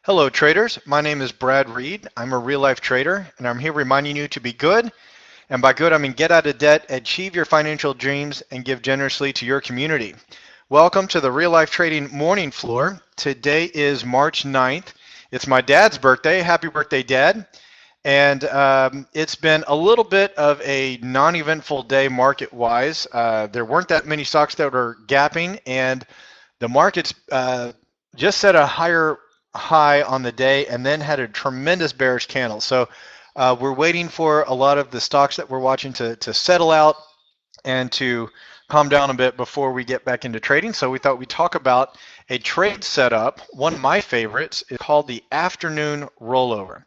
Hello traders, my name is Brad Reed. I'm a real life trader and I'm here reminding you to be good. And by good, I mean get out of debt, achieve your financial dreams, and give generously to your community. Welcome to the Real Life Trading Morning Floor. Today is March 9th. It's my dad's birthday. Happy birthday, Dad. And it's been a little bit of a non-eventful day market-wise. There weren't that many stocks that were gapping, and the market's just set a higher high on the day and then had a tremendous bearish candle. So we're waiting for a lot of the stocks that we're watching to settle out and to calm down a bit before we get back into trading. So we thought we'd talk about a trade setup. One of my favorites is called the afternoon rollover.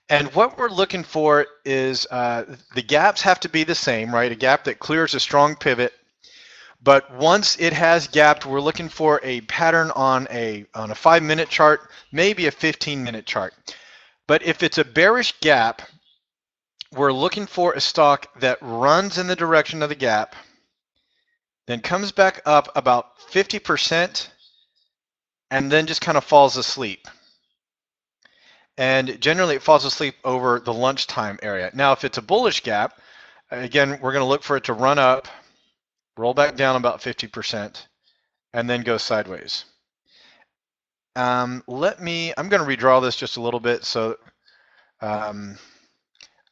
And what we're looking for is the gaps have to be the same, right? A gap that clears a strong pivot. But once it has gapped, we're looking for a pattern on a 5-minute chart, maybe a 15-minute chart. But if it's a bearish gap, we're looking for a stock that runs in the direction of the gap, then comes back up about 50%, and then just kind of falls asleep. And generally it falls asleep over the lunchtime area. Now, if it's a bullish gap, again, we're going to look for it to run up, roll back down about 50%, and then go sideways. I'm going to redraw this just a little bit. So I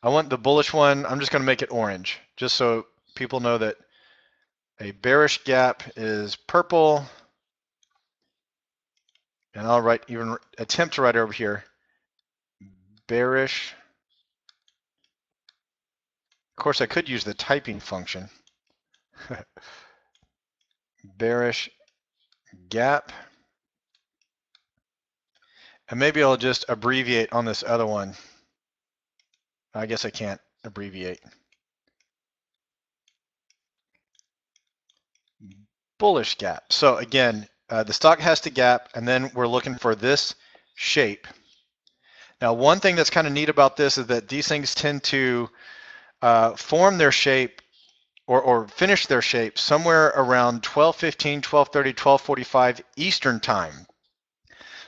want the bullish one. I'm just going to make it orange, just so people know that a bearish gap is purple. And I'll attempt to write over here, bearish. Of course, I could use the typing function. Bearish gap. And maybe I'll just abbreviate on this other one. I guess I can't abbreviate. Bullish gap. So again, the stock has to gap, and then we're looking for this shape. Now, one thing that's kind of neat about this is that these things tend to form their shape or finish their shape somewhere around 12:15, 12:30, 12:45 Eastern time.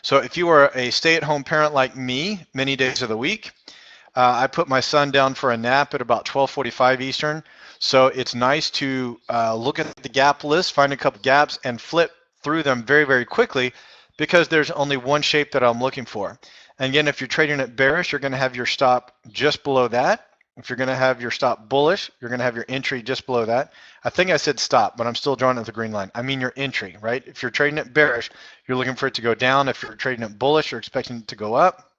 So if you are a stay-at-home parent like me, many days of the week, I put my son down for a nap at about 12:45 Eastern. So it's nice to look at the gap list, find a couple gaps, and flip through them very, very quickly because there's only one shape that I'm looking for. And again, if you're trading at bearish, you're going to have your stop just below that. If you're going to have your stop bullish, you're going to have your entry just below that. I think I said stop, but I'm still drawing it with a green line. I mean your entry, right? If you're trading at bearish, you're looking for it to go down. If you're trading at bullish, you're expecting it to go up.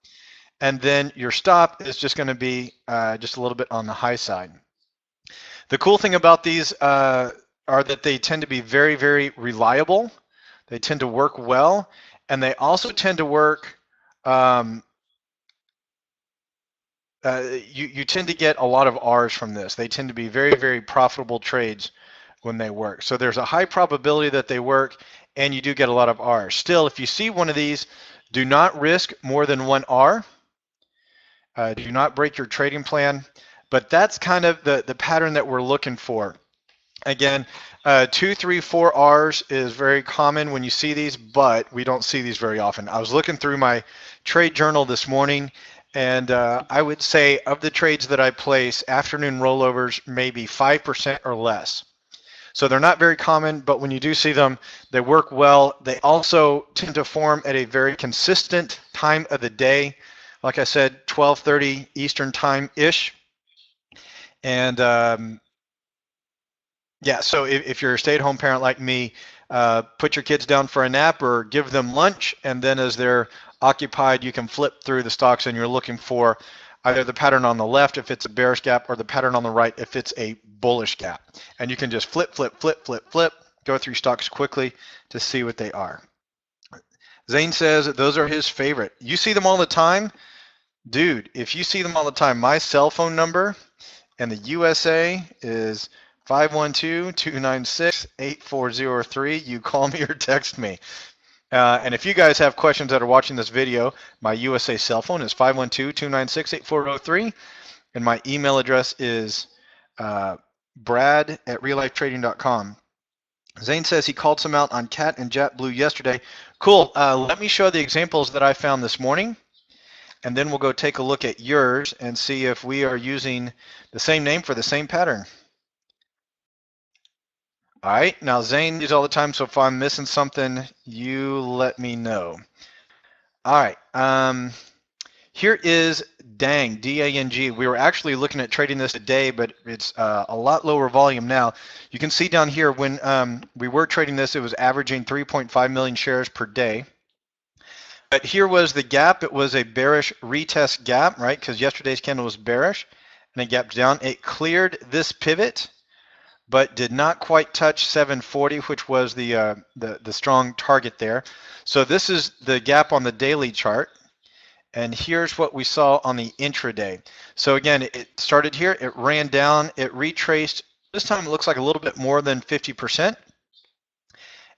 And then your stop is just going to be just a little bit on the high side. The cool thing about these are that they tend to be very, very reliable. They tend to work well, and they also tend to work you tend to get a lot of R's from this. They tend to be very, very profitable trades when they work. So there's a high probability that they work, and you do get a lot of R's. Still, if you see one of these, do not risk more than one R. Do not break your trading plan. But that's kind of the pattern that we're looking for. Again, 2, 3, 4 R's is very common when you see these, but we don't see these very often. I was looking through my trade journal this morning, and I would say of the trades that I place, afternoon rollovers maybe 5% or less. So they're not very common, but when you do see them, they work well. They also tend to form at a very consistent time of the day. Like I said, 12:30 Eastern time-ish. And yeah, so if you're a stay-at-home parent like me, put your kids down for a nap or give them lunch, and then as they're occupied, you can flip through the stocks and you're looking for either the pattern on the left if it's a bearish gap or the pattern on the right if it's a bullish gap. And you can just flip, go through stocks quickly to see what they are. Zane says those are his favorite. You see them all the time? Dude, if you see them all the time, my cell phone number in the USA is 512-296-8403. You call me or text me. And if you guys have questions that are watching this video, my USA cell phone is 512-296-8403. And my email address is brad@reallifetrading.com. Zane says he called some out on Cat and JetBlue yesterday. Cool. Let me show the examples that I found this morning, and then we'll go take a look at yours and see if we are using the same name for the same pattern. All right. Now, Zane uses all the time, so if I'm missing something, you let me know. All right. Here is Dang, D-A-N-G. We were actually looking at trading this today, but it's a lot lower volume now. You can see down here when we were trading this, it was averaging 3.5 million shares per day. But here was the gap. It was a bearish retest gap, right? Because yesterday's candle was bearish, and it gapped down. It cleared this pivot, but did not quite touch 740, which was the strong target there. So this is the gap on the daily chart. And here's what we saw on the intraday. So again, it started here, it ran down, it retraced. This time it looks like a little bit more than 50%.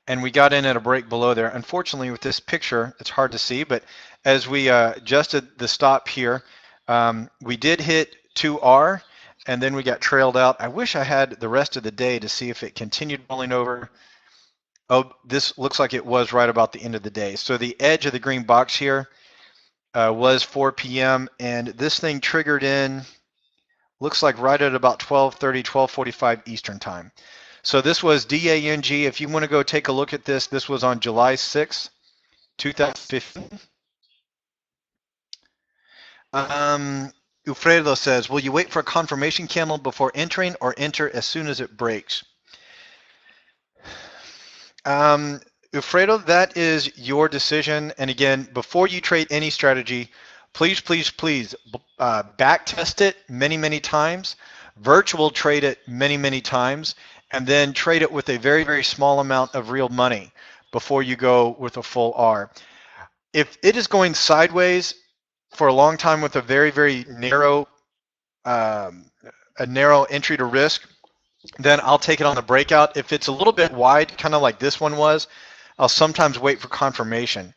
And we got in at a break below there. Unfortunately, with this picture, it's hard to see, but as we adjusted the stop here, we did hit 2R, and then we got trailed out. I wish I had the rest of the day to see if it continued rolling over. Oh, this looks like it was right about the end of the day. So the edge of the green box here was 4 p.m. and this thing triggered in, looks like right at about 12:30, 12:45 Eastern time. So this was DANG. If you want to go take a look at this, this was on July 6th, 2015. Ufredo says, will you wait for a confirmation candle before entering or enter as soon as it breaks? Ufredo, that is your decision. And again, before you trade any strategy, please, please, please back test it many, many times, virtual trade it many, many times, and then trade it with a very, very small amount of real money before you go with a full R. If it is going sideways for a long time with a very, very narrow, a narrow entry to risk, then I'll take it on the breakout. If it's a little bit wide, kind of like this one was, I'll sometimes wait for confirmation.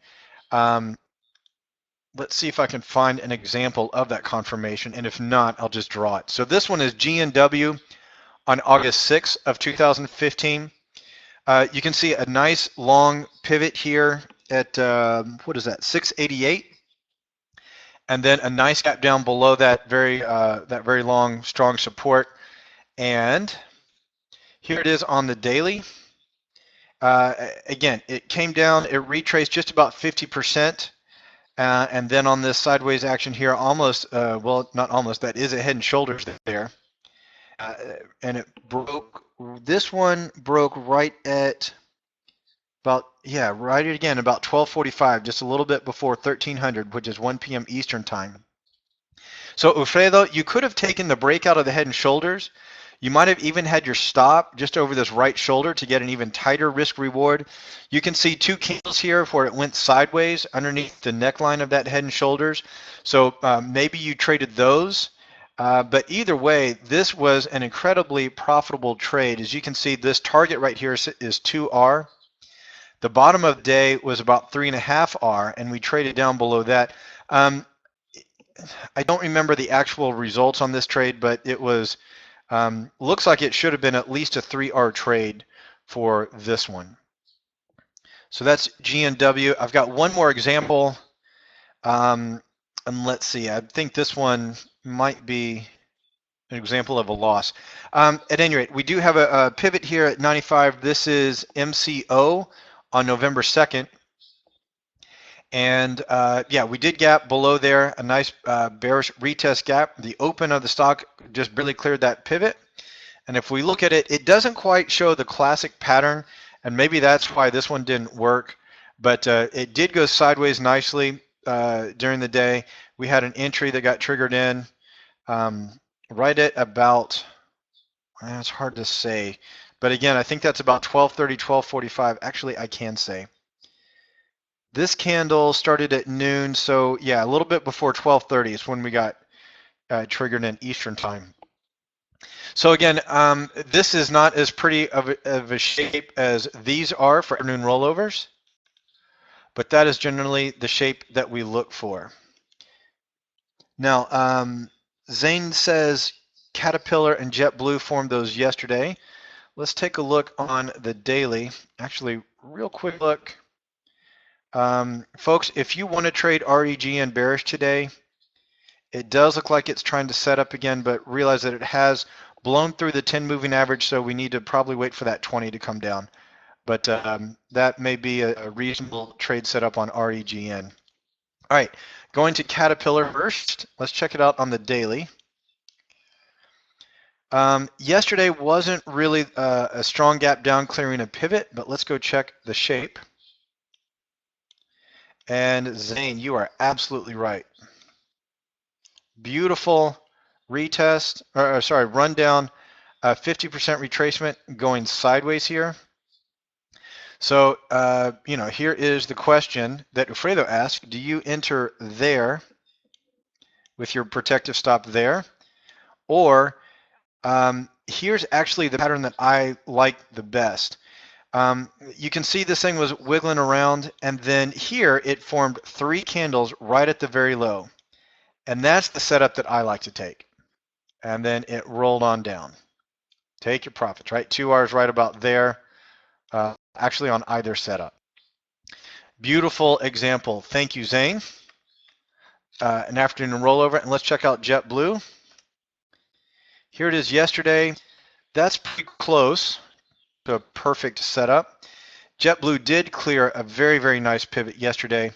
Let's see if I can find an example of that confirmation, and if not, I'll just draw it. So this one is GNW on August 6th of 2015. You can see a nice long pivot here at, what is that, 688? And then a nice gap down below that very long, strong support. And here it is on the daily. Again, it came down, it retraced just about 50%. And then on this sideways action here, almost, well, not almost, that is a head and shoulders there. And it broke, this one broke right at about, yeah, right again, about 12:45, just a little bit before 1300, which is 1 p.m. Eastern time. So Ufredo, you could have taken the breakout of the head and shoulders. You might have even had your stop just over this right shoulder to get an even tighter risk reward. You can see two candles here where it went sideways underneath the neckline of that head and shoulders. So maybe you traded those. But either way, this was an incredibly profitable trade. As you can see, this target right here is 2R. The bottom of the day was about 3.5R, and we traded down below that. I don't remember the actual results on this trade, but it was looks like it should have been at least a 3R trade for this one. So that's GNW. I've got one more example, and let's see. I think this one might be an example of a loss. At any rate, we do have a pivot here at 95. This is MCO on November 2nd. And yeah, we did gap below there, a nice bearish retest gap. The open of the stock just barely cleared that pivot. And if we look at it, it doesn't quite show the classic pattern, and maybe that's why this one didn't work. But it did go sideways nicely during the day. We had an entry that got triggered in right at about, it's hard to say. But again, I think that's about 12:30, 12:45. Actually, I can say. This candle started at noon, so yeah, a little bit before 12:30 is when we got triggered in Eastern time. So again, this is not as pretty of a shape as these are for afternoon rollovers, but that is generally the shape that we look for. Now, Zane says Caterpillar and JetBlue formed those yesterday. Let's take a look on the daily. Actually, real quick look. Folks, if you want to trade REGN bearish today, it does look like it's trying to set up again, but realize that it has blown through the 10 moving average, so we need to probably wait for that 20 to come down. But that may be a reasonable trade setup on REGN. All right, going to Caterpillar first. Let's check it out on the daily. Yesterday wasn't really a strong gap down clearing a pivot, but let's go check the shape. And Zane, you are absolutely right. Beautiful retest, or sorry, rundown, 50% retracement going sideways here. So, here is the question that Ufredo asked. Do you enter there with your protective stop there? Or here's actually the pattern that I like the best. You can see this thing was wiggling around, and then here it formed 3 candles right at the very low. And that's the setup that I like to take. And then it rolled on down. Take your profits, right? 2 R's right about there, actually on either setup. Beautiful example. Thank you, Zane. An afternoon rollover. And let's check out JetBlue. Here it is yesterday. That's pretty close to a perfect setup. JetBlue did clear a very, very nice pivot yesterday.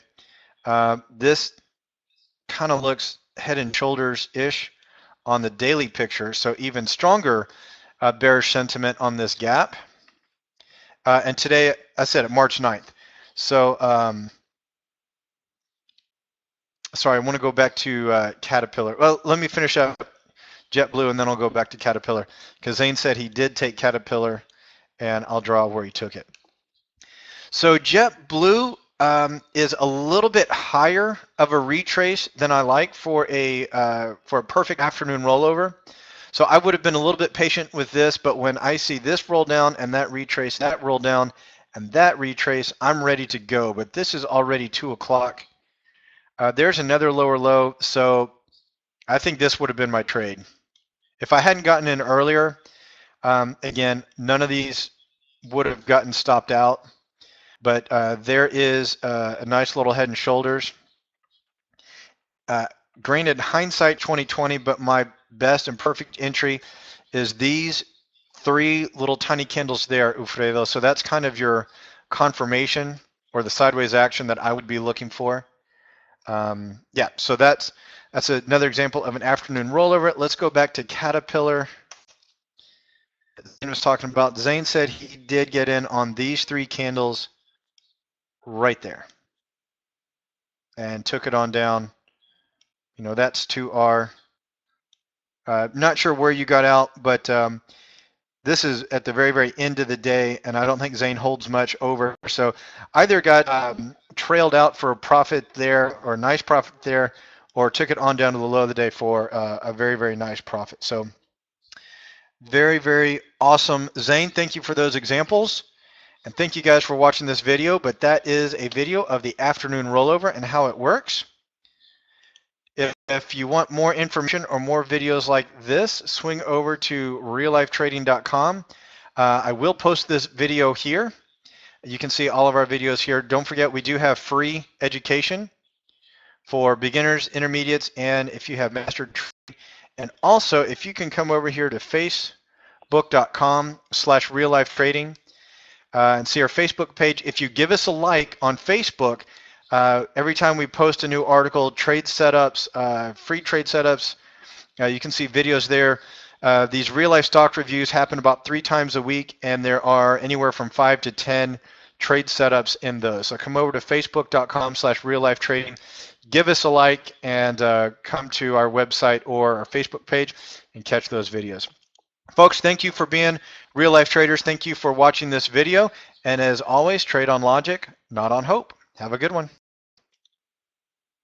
This kind of looks head and shoulders-ish on the daily picture, so even stronger bearish sentiment on this gap. And today, I said it, March 9th. So, sorry, I want to go back to Caterpillar. Well, let me finish up JetBlue, and then I'll go back to Caterpillar, because Zane said he did take Caterpillar, and I'll draw where he took it. So JetBlue is a little bit higher of a retrace than I like for a perfect afternoon rollover. So I would have been a little bit patient with this, but when I see this roll down and that retrace, that roll down and that retrace, I'm ready to go. But this is already 2 o'clock. There's another lower low, so I think this would have been my trade. If I hadn't gotten in earlier, again, none of these would have gotten stopped out. But there is a nice little head and shoulders. Granted, hindsight 2020, but my best and perfect entry is these 3 little tiny candles there, Ufredo. So that's kind of your confirmation or the sideways action that I would be looking for. Yeah, so that's another example of an afternoon rollover. Let's go back to Caterpillar. Zane was talking about. Zane said he did get in on these 3 candles right there and took it on down. That's 2R. Not sure where you got out, but this is at the very, very end of the day, and I don't think Zane holds much over. So either got trailed out for a profit there, or a nice profit there, or took it on down to the low of the day for a very, very nice profit. So very, very awesome. Zane, thank you for those examples. And thank you guys for watching this video, but that is a video of the afternoon rollover and how it works. If you want more information or more videos like this, swing over to reallifetrading.com. I will post this video here. You can see all of our videos here. Don't forget, we do have free education for beginners, intermediates, and if you have mastered trading. And also, if you can come over here to facebook.com/reallifetrading, and see our Facebook page. If you give us a like on Facebook, every time we post a new article, trade setups, free trade setups, you can see videos there. These real life stock reviews happen about 3 times a week, and there are anywhere from 5 to 10 trade setups in those. So come over to facebook.com/reallifetrading, give us a like, and come to our website or our Facebook page and catch those videos. Folks, thank you for being real life traders. Thank you for watching this video. And as always, trade on logic, not on hope. Have a good one.